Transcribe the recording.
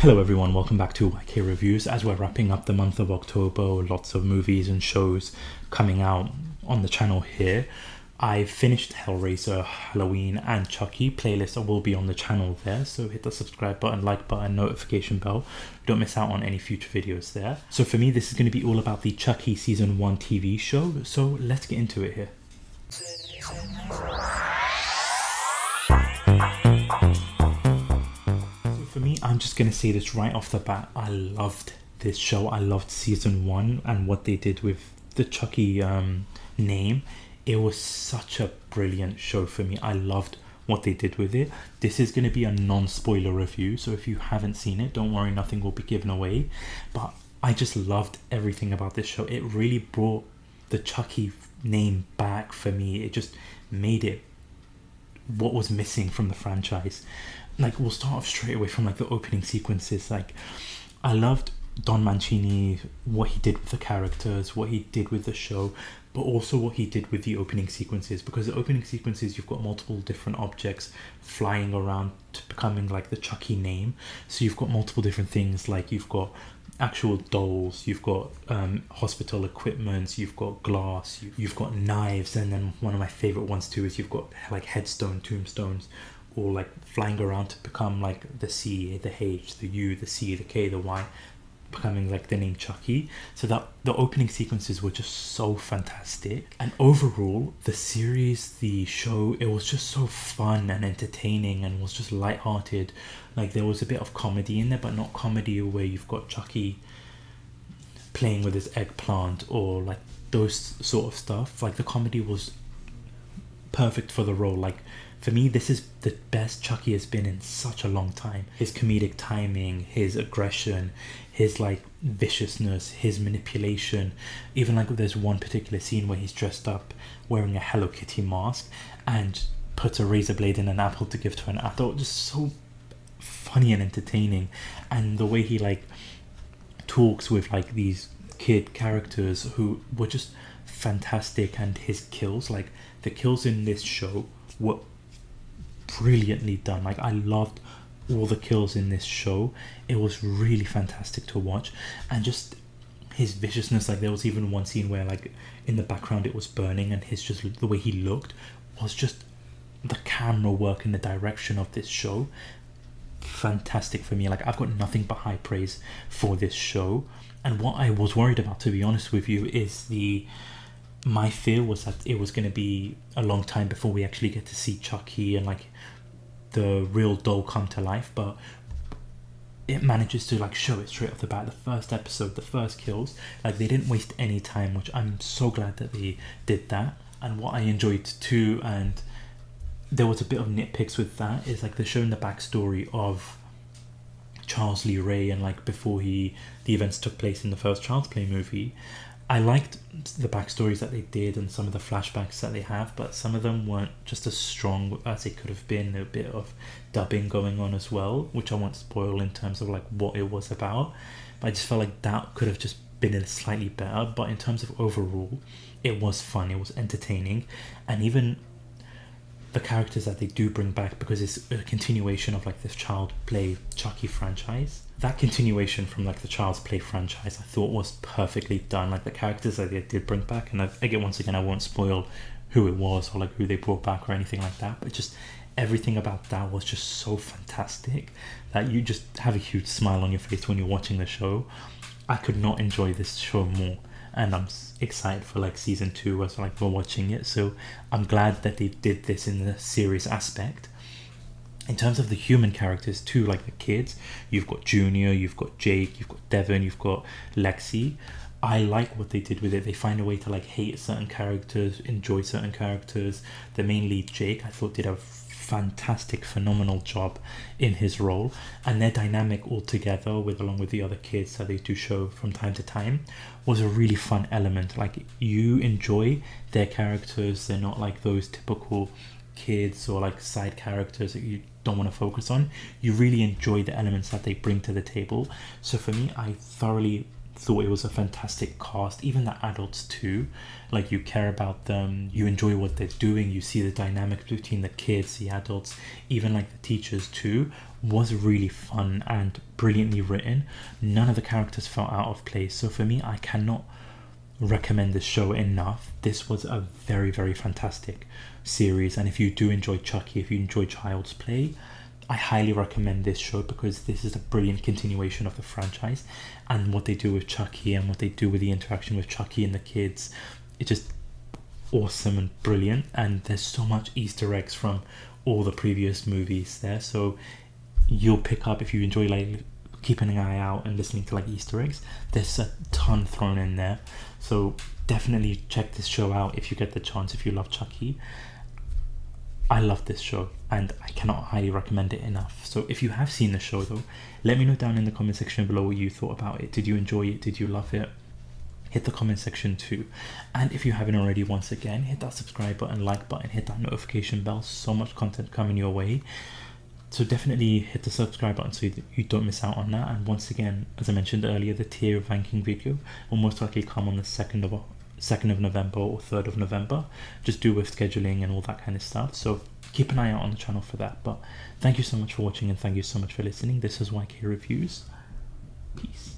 Hello everyone, welcome back to YK Reviews. As we're wrapping up the month of October, lots of movies and shows coming out on the channel here. I finished Hellraiser, Halloween and Chucky. Playlist will be on the channel there, so hit the subscribe button, like button, notification bell. Don't miss out on any future videos there. So for me, this is going to be all about the Chucky Season 1 TV show, so let's get into it here. For me, I'm just going to say this right off the bat. I loved this show. I loved Season 1 and what they did with the Chucky name. It was such a brilliant show for me. I loved what they did with it. This is going to be a non-spoiler review, so if you haven't seen it, don't worry, nothing will be given away. But I just loved everything about this show. It really brought the Chucky name back for me. It just made it what was missing from the franchise. Like, we'll start off straight away from like the opening sequences. Like, I loved Don Mancini, what he did with the characters, what he did with the show, but also what he did with the opening sequences, because the opening sequences, you've got multiple different objects flying around to becoming like the Chucky name. So you've got multiple different things, like you've got actual dolls, you've got hospital equipment, you've got glass, you've got knives, and then one of my favorite ones too is you've got like headstone tombstones, all like flying around to become like the C, the H, the U, the C, the K, the Y, becoming like the name Chucky. So that the opening sequences were just so fantastic, and overall the series, the show, it was just so fun and entertaining and was just lighthearted. Like, there was a bit of comedy in there, but not comedy where you've got Chucky playing with his eggplant or like those sort of stuff. Like, the comedy was perfect for the role. Like, for me, this is the best Chucky has been in such a long time. His comedic timing, his aggression, his like viciousness, his manipulation. Even like there's one particular scene where he's dressed up wearing a Hello Kitty mask and puts a razor blade in an apple to give to an adult. Just so funny and entertaining. And the way he like talks with like these kid characters who were just fantastic, and his kills, like the kills in this show were brilliantly done. Like, I loved all the kills in this show. It was really fantastic to watch, and just his viciousness. Like, there was even one scene where like in the background it was burning, and his just the way he looked was just the camera work and the direction of this show, fantastic for me. Like, I've got nothing but high praise for this show. And what I was worried about, to be honest with you, is my fear was that it was going to be a long time before we actually get to see Chucky and like the real doll come to life, but it manages to like show it straight off the bat. The first episode, the first kills, like they didn't waste any time, which I'm so glad that they did that. And what I enjoyed too, and there was a bit of nitpicks with that, is like they're showing the backstory of Charles Lee Ray, and like before the events took place in the first Child's Play movie. I liked the backstories that they did and some of the flashbacks that they have, but some of them weren't just as strong as they could have been. A bit of dubbing going on as well, which I won't spoil in terms of like what it was about, but I just felt like that could have just been slightly better. But in terms of overall, it was fun, it was entertaining, and even the characters that they do bring back, because it's a continuation of like this Child Play Chucky franchise. That continuation from like the Child's Play franchise I thought was perfectly done. Like, the characters that they did bring back, and again, once again, I won't spoil who it was or like who they brought back or anything like that, but just everything about that was just so fantastic that you just have a huge smile on your face when you're watching the show. I could not enjoy this show more, and I'm excited for like season 2 as like we're watching it. So I'm glad that they did this in the series aspect. In terms of the human characters too, like the kids, you've got Junior, you've got Jake, you've got Devin, you've got Lexi. I like what they did with it. They find a way to like hate certain characters, enjoy certain characters. The main lead, Jake, I thought did a fantastic, phenomenal job in his role, and their dynamic all together along with the other kids that they do show from time to time was a really fun element. Like, you enjoy their characters. They're not like those typical kids or like side characters that you don't want to focus on. You really enjoy the elements that they bring to the table. So for me, I thoroughly thought it was a fantastic cast. Even the adults too, like you care about them, you enjoy what they're doing, you see the dynamics between the kids, the adults, even like the teachers too, was really fun and brilliantly written. None of the characters felt out of place. So for me, I cannot recommend this show enough. This was a very, very fantastic series, and if you do enjoy Chucky, if you enjoy Child's Play, I highly recommend this show, because this is a brilliant continuation of the franchise, and what they do with Chucky and what they do with the interaction with Chucky and the kids, it's just awesome and brilliant. And there's so much Easter eggs from all the previous movies there, so you'll pick up, if you enjoy like keeping an eye out and listening to like Easter eggs, there's a ton thrown in there. So definitely check this show out if you get the chance, if you love Chucky. I love this show and I cannot highly recommend it enough. So if you have seen the show though, let me know down in the comment section below what you thought about it. Did you enjoy it? Did you love it? Hit the comment section too. And if you haven't already, once again, hit that subscribe button, like button, hit that notification bell. So much content coming your way. So definitely hit the subscribe button so you don't miss out on that. And once again, as I mentioned earlier, the tier ranking video will most likely come on the 2nd of November or 3rd of November, just due with scheduling and all that kind of stuff. So keep an eye out on the channel for that. But thank you so much for watching, and thank you so much for listening. This is YK Reviews. Peace.